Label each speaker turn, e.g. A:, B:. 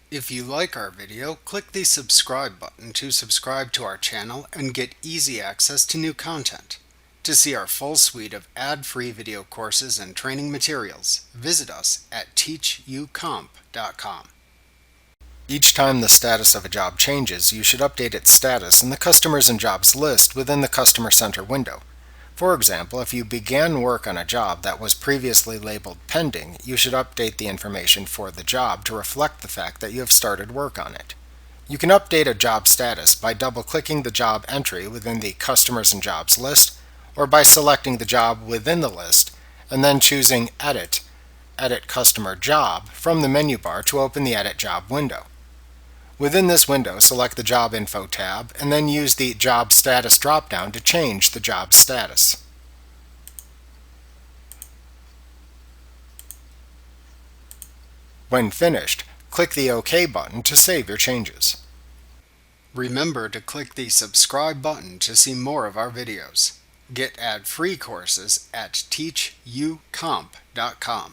A: If you like our video, click the subscribe button to subscribe to our channel and get easy access to new content. To see our full suite of ad-free video courses and training materials, visit us at teachucomp.com. Each time the status of a job changes, you should update its status in the Customers and Jobs list within the Customer Center window. For example, if you began work on a job that was previously labeled pending, you should update the information for the job to reflect the fact that you have started work on it. You can update a job status by double-clicking the job entry within the Customers and Jobs list, or by selecting the job within the list and then choosing Edit Customer Job from the menu bar to open the Edit Job window. Within this window, select the Job Info tab and then use the Job Status drop-down to change the job status. When finished, click the OK button to save your changes. Remember to click the subscribe button to see more of our videos. Get ad-free courses at teachucomp.com.